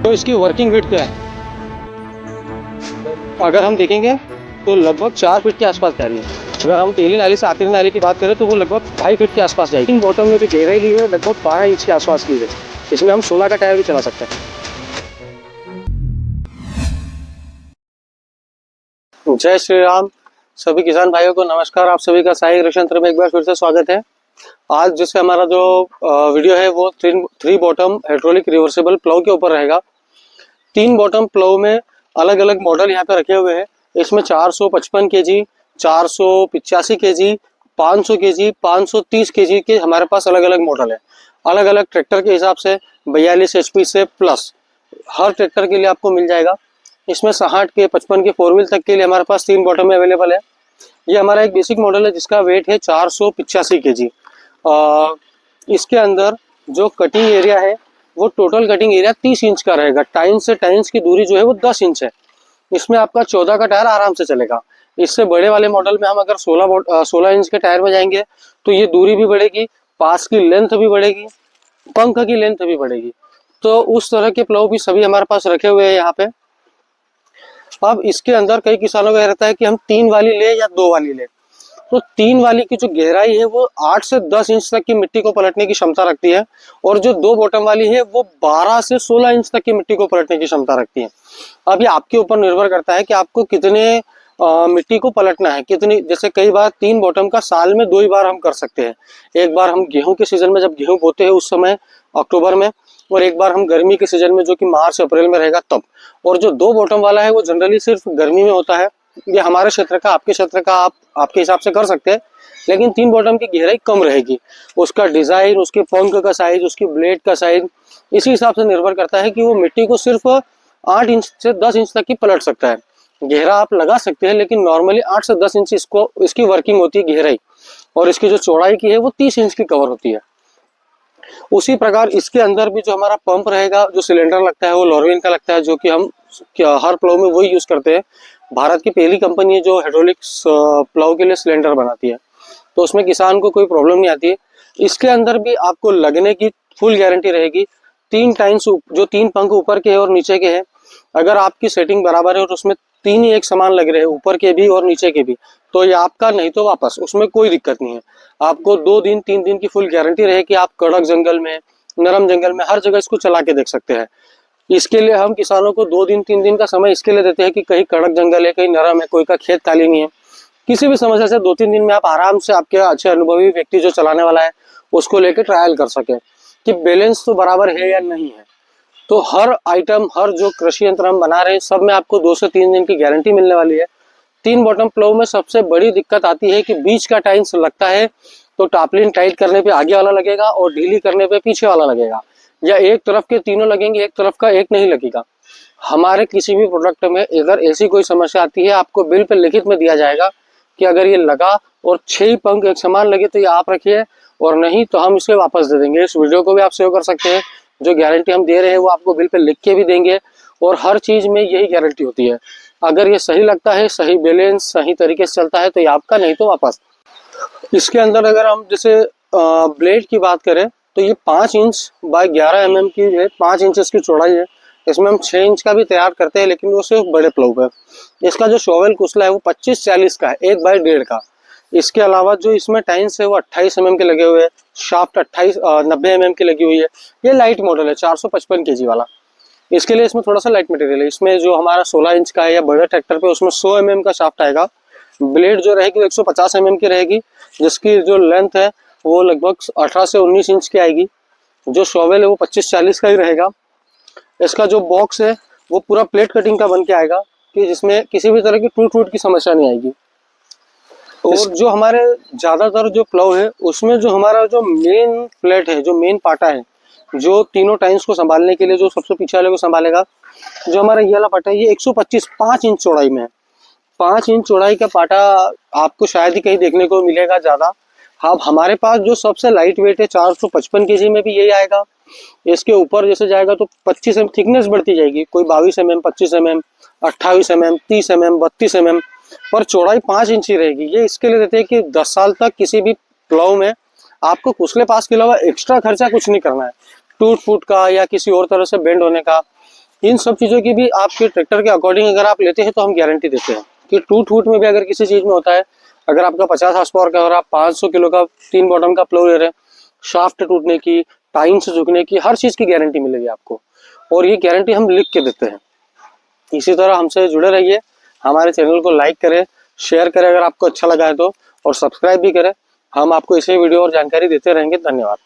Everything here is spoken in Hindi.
तो इसकी वर्किंग विड्थ क्या है, अगर हम देखेंगे तो लगभग 4 फीट के आसपास जा रही है। अगर हम तेली नाली से आखिरी नाली की बात करें तो वो लगभग 2.5 फीट के आसपास जाएगी। इन बॉटम में भी गहराई ली है लगभग 12 इंच के आसपास की है। इसमें हम 16 का टायर भी चला सकते हैं। जय श्री राम। सभी किसान भाइयों को नमस्कार। आप सभी का साई कृषि यंत्र में एक बार फिर से स्वागत है। आज जैसे हमारा जो वीडियो है वो three bottom hydraulic reversible plough के ऊपर रहेगा। 3 बॉटम प्लाउ में अलग अलग मॉडल यहाँ पे रखे हुए हैं। इसमें 455 केजी, 485 केजी, 500 केजी, 530 केजी के हमारे पास अलग अलग मॉडल है। अलग अलग ट्रैक्टर के हिसाब से 42 HP से प्लस हर ट्रैक्टर के लिए आपको मिल जाएगा। इसमें 60 के 55 के 4 व्हील तक के लिए हमारे पास 3 बॉटम में अवेलेबल है। ये हमारा एक बेसिक मॉडल है जिसका वेट है 485 केजी। इसके अंदर जो कटिंग एरिया है वो टोटल कटिंग एरिया 30 इंच का रहेगा। टाइन से टाइन्स की दूरी जो है वो 10 इंच है। इसमें आपका 14 का टायर आराम से चलेगा। इससे बड़े वाले मॉडल में हम अगर 16 इंच के टायर में जाएंगे तो ये दूरी भी बढ़ेगी, पास की लेंथ भी बढ़ेगी, पंख की लेंथ भी बढ़ेगी। तो उस तरह के प्लाउ भी सभी हमारे पास रखे हुए हैं यहाँ पे। अब इसके अंदर कई किसानों का रहता है कि हम 3 वाली ले या 2 वाली ले। तो 3 वाली की जो गहराई है वो 8 से 10 इंच तक की मिट्टी को पलटने की क्षमता रखती है, और जो 2 बॉटम वाली है वो 12 से 16 इंच तक की मिट्टी को पलटने की क्षमता रखती है। अब ये आपके ऊपर निर्भर करता है कि आपको कितने मिट्टी को पलटना है, कितनी। जैसे कई बार 3 बॉटम का साल में 2 ही बार हम कर सकते हैं। एक बार हम गेहूं के सीजन में जब गेहूं बोते हैं उस समय अक्टूबर में, और एक बार हम गर्मी के सीजन में जो कि मार्च अप्रैल में रहेगा तब। और जो 2 बॉटम वाला है वो जनरली सिर्फ गर्मी में होता है। ये हमारे क्षेत्र का, आपके क्षेत्र का आप आपके हिसाब से कर सकते हैं, लेकिन 3 बॉटम की गहराई कम रहेगी। उसका डिजाइन, उसके पंख का साइज, उसकी ब्लेड का साइज इसी हिसाब से निर्भर करता है कि वो मिट्टी को सिर्फ 8 इंच से 10 इंच तक की पलट सकता है। गहरा आप लगा सकते हैं, लेकिन नॉर्मली 8 से 10 इंच इसकी वर्किंग होती है गहराई, और इसकी जो चौड़ाई की है वो 30 इंच की कवर होती है। उसी प्रकार इसके अंदर भी जो हमारा पंप रहेगा, जो सिलेंडर लगता है वो लॉरविन का लगता है, जो कि हम हर प्लाउ में वही यूज करते हैं। भारत की पहली कंपनी है जो हाइड्रोलिक्स प्लाउ के लिए सिलेंडर बनाती है, तो उसमें किसान को कोई प्रॉब्लम नहीं आती है। इसके अंदर भी आपको लगने की फुल गारंटी रहेगी। 3 टाइन्स जो 3 पंख ऊपर के हैं और नीचे के हैं, अगर आपकी सेटिंग बराबर है और उसमें 3 ही एक समान लग रहे हैं, ऊपर के भी और नीचे के भी, तो ये आपका, नहीं तो वापस। उसमें कोई दिक्कत नहीं है। आपको 2 दिन 3 दिन की फुल गारंटी रहेगी। आप कड़क जंगल में, नरम जंगल में, हर जगह इसको चला के देख सकते हैं। इसके लिए हम किसानों को 2 दिन 3 दिन का समय इसके लिए देते हैं कि कहीं कड़क जंगल है, कहीं नरम है, कोई का खेत खाली नहीं है। किसी भी समस्या से 2-3 दिन में आप आराम से, आपके अच्छे अनुभवी व्यक्ति जो चलाने वाला है उसको लेकर ट्रायल कर सके कि बैलेंस तो बराबर है या नहीं है। तो हर आइटम, हर जो कृषि यंत्र हम बना रहे हैं सब में आपको 2 से 3 दिन की गारंटी मिलने वाली है। 3 बॉटम प्लाउ में सबसे बड़ी दिक्कत आती है कि बीच का टाइन्स लगता है तो टापलिन टाइट करने पे आगे वाला लगेगा और ढीली करने पे पीछे वाला लगेगा, या एक तरफ के तीनों लगेंगे, एक तरफ का एक नहीं लगेगा। हमारे किसी भी प्रोडक्ट में अगर ऐसी कोई समस्या आती है, आपको बिल पे लिखित में दिया जाएगा कि अगर ये लगा और 6 ही पंख एक समान लगे तो ये आप रखिए, और नहीं तो हम इसे वापस दे देंगे। इस वीडियो को भी आप सेव कर सकते हैं। जो गारंटी हम दे रहे हैं वो आपको बिल पे लिख के भी देंगे, और हर चीज में यही गारंटी होती है। अगर ये सही लगता है, सही बैलेंस, सही तरीके से चलता है तो ये आपका, नहीं तो वापस। इसके अंदर अगर हम जैसे ब्लेड की बात करें तो ये 5 इंच बाय 11 mm की है, 5 इंच इसकी चौड़ाई है। इसमें हम 6 इंच का भी तैयार करते हैं, लेकिन वो सिर्फ बड़े प्लाउ पे। इसका जो शॉवेल कुसला है वो 25-40 का है, 1 बाय 1.5 का। इसके अलावा जो इसमें टाइन्स है वो 28 mm के लगे हुए हैं, शाफ्ट 90 mm की लगी हुई है। ये लाइट मॉडल है 455 केजी वाला। इसके लिए इसमें थोड़ा सा लाइट मटेरियल है। इसमें जो हमारा 16 इंच का है या बड़े ट्रैक्टर पे उसमें 100 mm का शाफ्ट आएगा। ब्लेड जो रहेगी वो 150 mm की रहेगी, जिसकी जो लेंथ है वो लगभग 18 से 19 इंच की आएगी। जो शॉवेल है वो 25-40 का ही रहेगा। इसका जो बॉक्स है वो पूरा प्लेट कटिंग का बन के आएगा, कि जिसमें किसी भी तरह की टूट फूट की समस्या नहीं आएगी। और जो हमारे ज्यादातर जो प्लाउ है उसमें जो हमारा जो मेन प्लेट है, जो मेन पाटा है, जो तीनों टाइन्स को संभालने के लिए, जो सबसे पीछे वाले को संभालेगा, जो हमारा ये वाला पाटा है ये 125-5 इंच चौड़ाई में है। 5 इंच चौड़ाई का पाटा आपको शायद ही कहीं देखने को मिलेगा ज्यादा। अब हमारे पास जो सबसे लाइट वेट है 455 केजी में भी यही आएगा। इसके ऊपर जैसे जाएगा तो 25 mm थिकनेस बढ़ती जाएगी, कोई 22 mm, 25 mm, 28 mm, 30 mm, 32 mm, पर चौड़ाई 5 इंच ही रहेगी। ये इसके लिए देते हैं कि 10 साल तक किसी भी प्लाउ में आपको कुचले पास के अलावा एक्स्ट्रा खर्चा कुछ नहीं करना है, टूट फूट का या किसी और तरह से बेंड होने का। इन सब चीज़ों की भी आपके ट्रैक्टर के अकॉर्डिंग अगर आप लेते हैं तो हम गारंटी देते हैं कि टूट फूट में भी अगर किसी चीज़ में होता है, अगर आपका 50 हॉर्स पावर का और आप 500 किलो का 3 बॉटम का प्लो ले रहे हैं, शाफ्ट टूटने की, टाइम से झुकने की, हर चीज़ की गारंटी मिलेगी आपको, और ये गारंटी हम लिख के देते हैं। इसी तरह हमसे जुड़े रहिए, हमारे चैनल को लाइक करें, शेयर करें अगर आपको अच्छा लगा है तो, और सब्सक्राइब भी करें। हम आपको इसे वीडियो और जानकारी देते रहेंगे। धन्यवाद।